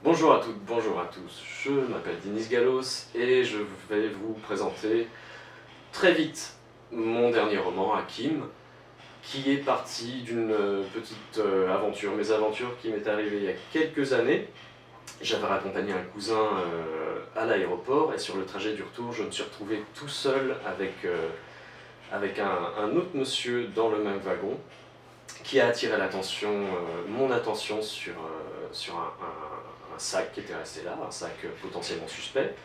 Bonjour à toutes, bonjour à tous, je m'appelle Denis Gallos et je vais vous présenter très vite mon dernier roman, Hakim, qui est parti d'une petite aventure, mésaventure qui m'est arrivée il y a quelques années. J'avais raccompagné un cousin à l'aéroport et sur le trajet du retour, je me suis retrouvé tout seul avec un autre monsieur dans le même wagon qui a attiré mon attention sur un sac qui était resté là, un sac potentiellement suspect,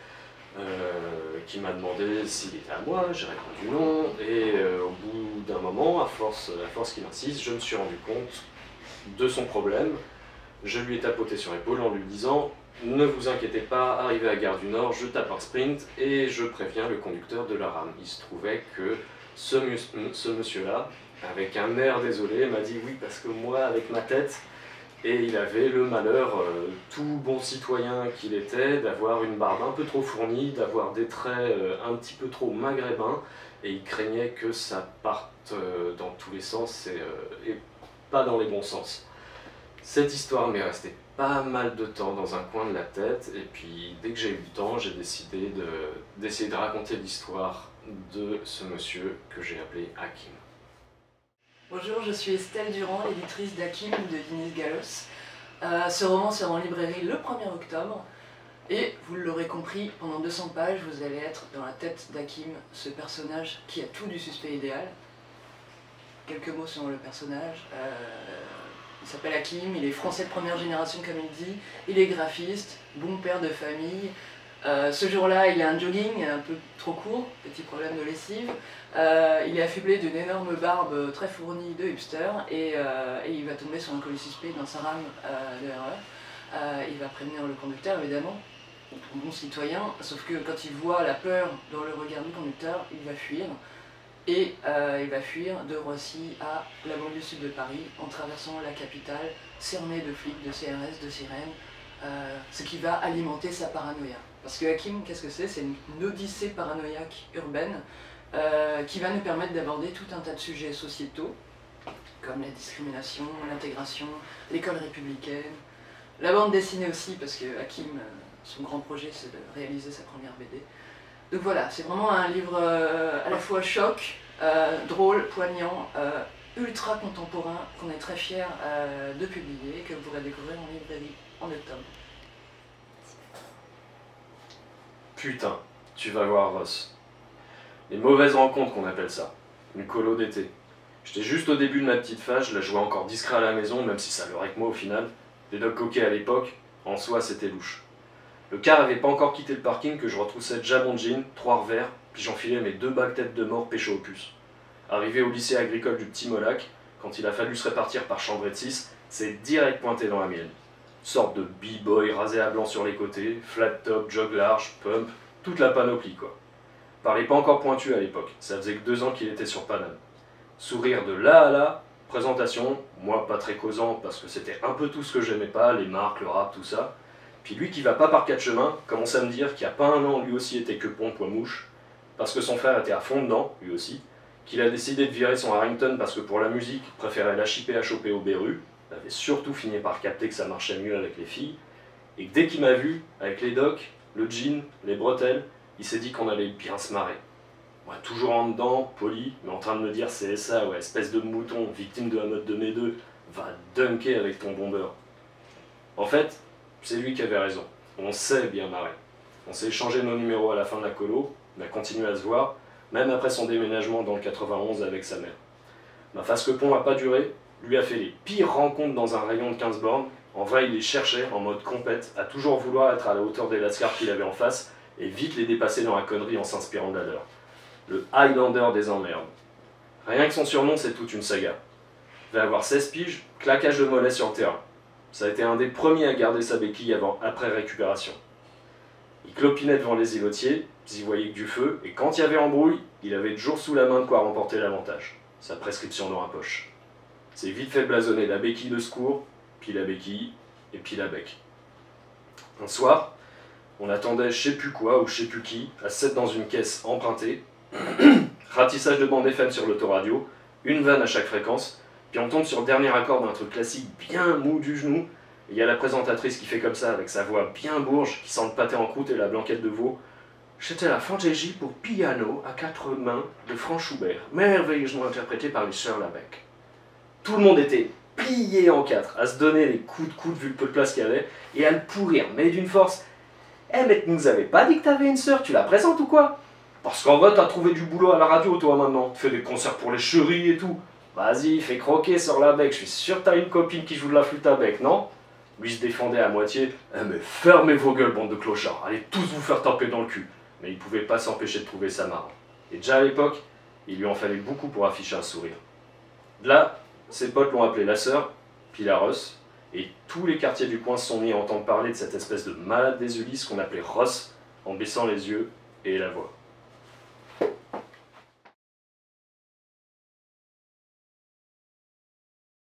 qui m'a demandé s'il était à moi, j'ai répondu non, et au bout d'un moment, à force qu'il insiste, je me suis rendu compte de son problème. Je lui ai tapoté sur l'épaule en lui disant « Ne vous inquiétez pas, arrivé à Gare du Nord, je tape un sprint et je préviens le conducteur de la rame. » Il se trouvait que ce monsieur-là, avec un air désolé, m'a dit « Oui, parce que moi, avec ma tête… » Et il avait le malheur, tout bon citoyen qu'il était, d'avoir une barbe un peu trop fournie, d'avoir des traits un petit peu trop maghrébins, et il craignait que ça parte dans tous les sens et pas dans les bons sens. Cette histoire m'est restée pas mal de temps dans un coin de la tête, et puis dès que j'ai eu le temps, j'ai décidé d'essayer de raconter l'histoire de ce monsieur que j'ai appelé Hakim. Bonjour, je suis Estelle Durand, éditrice d'Hakim de Denis Gallos. Ce roman sera en librairie le 1er octobre et vous l'aurez compris, pendant 200 pages, vous allez être dans la tête d'Hakim, ce personnage qui a tout du suspect idéal. Quelques mots sur le personnage. Il s'appelle Hakim, il est français de première génération comme il dit, il est graphiste, bon père de famille. Ce jour-là, il a un jogging un peu trop court, petit problème de lessive. Il est affublé d'une énorme barbe très fournie de hipster et il va tomber sur un colis suspect dans sa rame de RER. Il va prévenir le conducteur, évidemment, bon citoyen, sauf que quand il voit la peur dans le regard du conducteur, il va fuir. Et il va fuir de Roissy à la banlieue sud de Paris en traversant la capitale, cernée de flics, de CRS, de sirènes, ce qui va alimenter sa paranoïa. Parce que Hakim, qu'est-ce que c'est? C'est une odyssée paranoïaque urbaine qui va nous permettre d'aborder tout un tas de sujets sociétaux, comme la discrimination, l'intégration, l'école républicaine, la bande dessinée aussi, parce que Hakim, son grand projet, c'est de réaliser sa première BD. Donc voilà, c'est vraiment un livre à la fois choc, drôle, poignant, ultra contemporain, qu'on est très fiers de publier, que vous pourrez découvrir en librairie en octobre. Putain, tu vas voir Ross. Les mauvaises rencontres qu'on appelle ça. Une colo d'été. J'étais juste au début de ma petite phase, je la jouais encore discret à la maison, même si ça l'aurait que moi au final. Les dogs coquets à l'époque, en soi c'était louche. Le car avait pas encore quitté le parking que je retroussais déjà mon jean, 3 revers, puis j'enfilais mes 2 bagues têtes de mort pécho au puce. Arrivé au lycée agricole du Petit Molac, quand il a fallu se répartir par chambrée de 6, c'est direct pointé dans la mienne. Sorte de b-boy rasé à blanc sur les côtés, flat top, jog large, pump, toute la panoplie quoi. Parlait pas encore pointu à l'époque, ça faisait que 2 ans qu'il était sur Paname. Sourire de là à là, présentation, moi pas très causant parce que c'était un peu tout ce que j'aimais pas, les marques, le rap, tout ça. Puis lui qui va pas par 4 chemins, commence à me dire qu'il y a pas un an lui aussi était que pont poids mouche, parce que son frère était à fond dedans, lui aussi, qu'il a décidé de virer son Harrington parce que pour la musique, il préférait la chipper à choper au Beru, il avait surtout fini par capter que ça marchait mieux avec les filles, et que dès qu'il m'a vu, avec les docks, le jean, les bretelles, il s'est dit qu'on allait bien se marrer. Moi, toujours en dedans, poli, mais en train de me dire c'est ça, ouais, espèce de mouton, victime de la mode de mes deux, va dunker avec ton bombeur. En fait, c'est lui qui avait raison. On s'est bien marré. On s'est échangé nos numéros à la fin de la colo, on a continué à se voir, même après son déménagement dans le 91 avec sa mère. Ma face que pont a pas duré, lui a fait les pires rencontres dans un rayon de 15 bornes. En vrai, il les cherchait en mode compète, à toujours vouloir être à la hauteur des lascars qu'il avait en face, et vite les dépasser dans la connerie en s'inspirant de la leur. Le Highlander des emmerdes. Rien que son surnom, c'est toute une saga. Il va avoir 16 piges, claquage de mollet sur le terrain. Ça a été un des premiers à garder sa béquille après récupération. Il clopinait devant les îlotiers, ils y voyaient que du feu, et quand il y avait embrouille, il avait toujours sous la main de quoi remporter l'avantage. Sa prescription dans la poche. C'est vite fait blasonner la béquille de secours, puis la béquille, et puis la bec. Un soir, on attendait je sais plus quoi ou je sais plus qui, à 7 dans une caisse empruntée, ratissage de bande FM sur l'autoradio, une vanne à chaque fréquence, puis on tombe sur le dernier accord d'un truc classique bien mou du genou, Il y a la présentatrice qui fait comme ça, avec sa voix bien bourge, qui sent le pâté en croûte et la blanquette de veau. C'était la fantaisie pour piano à 4 mains de Franz Schubert, merveilleusement interprétée par les sœurs Labec. Tout le monde était plié en quatre, à se donner des coups de coude vu le peu de place qu'il y avait, et à le pourrir, mais d'une force. Eh mais tu nous avais pas dit que t'avais une sœur, tu la présentes ou quoi? Parce qu'en vrai t'as trouvé du boulot à la radio toi maintenant, tu fais des concerts pour les chéris et tout. Vas-y, fais croquer, sors la bec, je suis sûr que t'as une copine qui joue de la flûte à bec, non? Lui se défendait à moitié. Eh mais fermez vos gueules, bande de clochards, allez tous vous faire taper dans le cul. Mais il pouvait pas s'empêcher de trouver ça marrant. Et déjà à l'époque, il lui en fallait beaucoup pour afficher un sourire. De là, ses potes l'ont appelé la sœur, puis la Ross, et tous les quartiers du coin se sont mis à entendre parler de cette espèce de malade des Ulysses qu'on appelait Ross, en baissant les yeux et la voix.